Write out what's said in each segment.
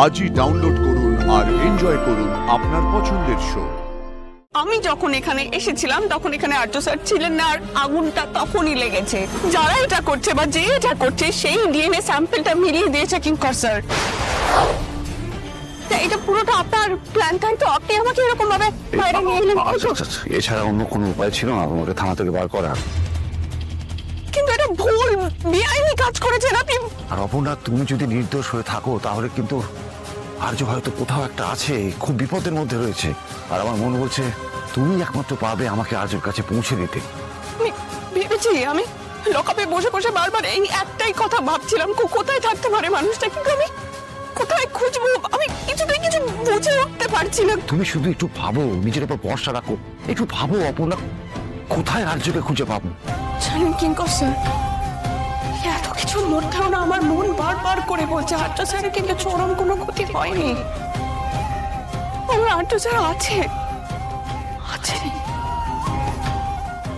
আজই ডাউনলোড করুন আর এনজয় করুন আপনার পছন্দের শো। আমি যখন এখানে এসেছিলাম তখন এখানে আর্য স্যার ছিলেন না, আর আগুনটা তখনই লেগেছে। যারা এটা করছে বা যে এটা করছে সেই ডিএনএ স্যাম্পলটা মিলিয়ে দিয়েছে কিঙ্কর স্যার। এটা পুরোটা আপনার প্ল্যান, তাই তো? আপনি আমাকে এরকম ভাবে বাইরে নিয়ে এলেন। এছাড়া অন্য কোনো উপায় ছিল না তোমাকে থানা থেকে বার করার? কিন্তু এটা ভুল, বেআইনি কাজ করেছেন আপনি। আর অপর্ণা, তুমি যদি নির্দোষ হয়ে থাকো তাহলে কিন্তু আর্য হয়তো কোথাও একটা আছে, খুব বিপদের মধ্যে রয়েছে। আর আমার মনে বলছে তুমি একমাত্র পাবে আমাকে আর্যর কাছে পৌঁছে দিতে। ভেবেছি আমি লকআপে বসে বসে বারবার এই একটাই কথা ভাবছিলাম, কোথায় থাকতে পারে মানুষটা, কিন্তু আমি কোথায় খুঁজবো আমি কিছুতেই কিছু বুঝে উঠতে পারছি না। তুমি শুধু একটু ভাবো, নিজের উপর ভরসা রাখো, একটু ভাবো অপর্ণা, কোথায় আর্যকে খুঁজে পাবো? জানেন কিঙ্কর স্যার, এত কিছুর মধ্যেও না আমার মন বারবার করে বলছে আর্য স্যারের কিন্তু চরম কোনো ক্ষতি হয়নি। আমার আর্য স্যার আছে,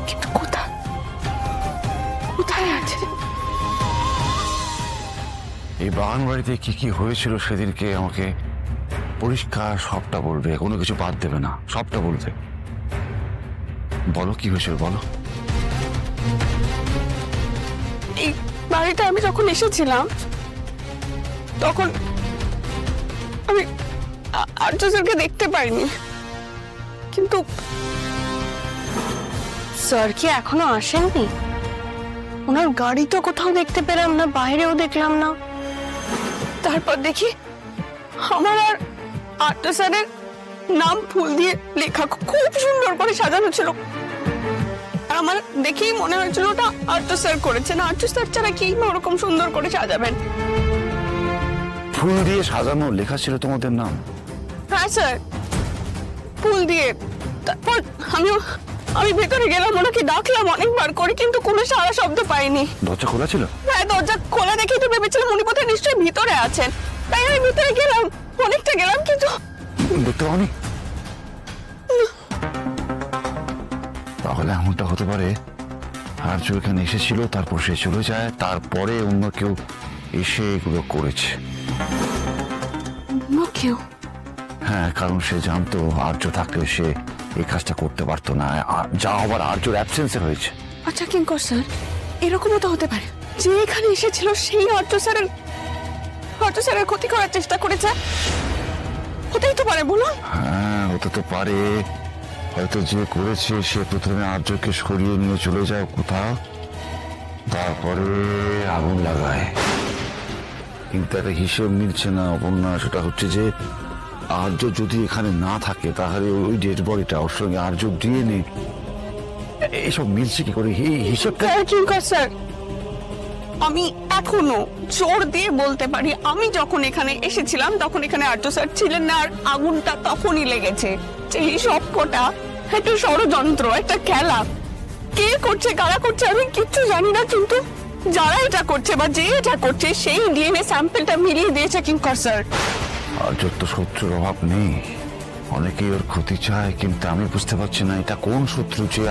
কিন্তু কোথায় আছে? এই বাগান বাড়িতে কি কি হয়েছিল সেদিনকে আমাকে পরিষ্কার সবটা বলবে, কোনো কিছু বাদ দেবে না, সবটা বলবে। বলো কি হয়েছিল, বলো। এই বাড়িতে আমি যখন এসেছিলাম তখন আমি আর্য স্যারকে দেখতে পাইনি, কিন্তু স্যার কি এখনো আসেননি? ওনার গাড়ি তো কোথাও দেখতে পেলাম না, বাইরেও দেখলাম না। তারপর দেখি আমার আর আর্য স্যারের নাম ফুল দিয়ে লেখা, খুব সুন্দর করে সাজানো ছিল। আর আমার দেখেই মনে হয়েছিল ওটা আর্য স্যার করেছেন। আর্য স্যার ছাড়া কি ওরকম সুন্দর করে সাজাবেন? ফুল দিয়ে সাজানো লেখা ছিল তোমাদের নাম? হ্যাঁ স্যার, ফুল দিয়ে। তারপর আমি ভেতরে গেলাম, ওনাকে ডাকলাম অনেকবার করে, কিন্তু কোনো সারা শব্দ পাইনি। দরজা খোলা ছিল? হ্যাঁ, দরজা খোলা দেখেই তো ভেবেছিলাম উনি বোধহয় নিশ্চয়ই ভিতরে আছেন, তাই আমি ভিতরে গেলাম, অনেকটা গেলাম, কিন্তু দেখতে পাওনি? তাহলে এমনটা হতে পারে আর্য এখানে এসেছিল, তারপর সে চলে যায়, তারপরে অন্য কেউ এসে এগুলো করেছে। অন্য কেউ? হ্যাঁ, কারণ সে জানতো আর্য থাকলে সে এই কাজটা করতে পারতো না, যা আবার আর্যর অ্যাবসেন্সে হয়েছে। আচ্ছা কিঙ্কর স্যার, এরকমও তো হতে পারে যে এখানে এসেছিল সেই আর্য স্যারের ক্ষতি করার চেষ্টা করেছে। হতেই তো পারে, বলুন। হ্যাঁ, হতে তো পারে। হয়তো যে করেছে সে প্রথমে আর্যকে সরিয়ে নিয়ে চলে যায় কোথাও, তারপরে আগুন লাগায়। কিন্তু একটা হিসেব মিলছে না অপর্ণা, সেটা হচ্ছে যে আর্য যদি এখানে না থাকে তাহলে ওই ডেড বডিটা, ওর সঙ্গে আর্য ডিএনএ, এইসব মিলছে কি করে? এই হিসেবটা কিঙ্কর স্যার, আমি এখনো জোর দিয়ে বলতে পারি আমি যখন এখানে এসেছিলাম তখন এখানে আর্য স্যার ছিলেন না, আর আগুনটা তখনই লেগেছে। এই সবকটা একটা ষড়যন্ত্র, একটা খেলা। কে করছে, কারা করছে আমি কিচ্ছু জানি না, কিন্তু যারা এটা করছে বা যে এটা করছে সেই ডিএনএ স্যাম্পলটা মিলিয়ে দিয়েছে কিঙ্কর স্যার। আর্যর তো শত্রুর অভাব নেই, অনেকেই ওর ক্ষতি চায়, কিন্তু আমি বুঝতে পারছি না এটা কোন শত্রু যে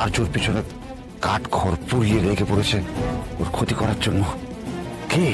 আর্যর পিছনে কাঠ খড় পুড়িয়ে লেগে পড়েছে ওর ক্ষতি করার জন্য। কে?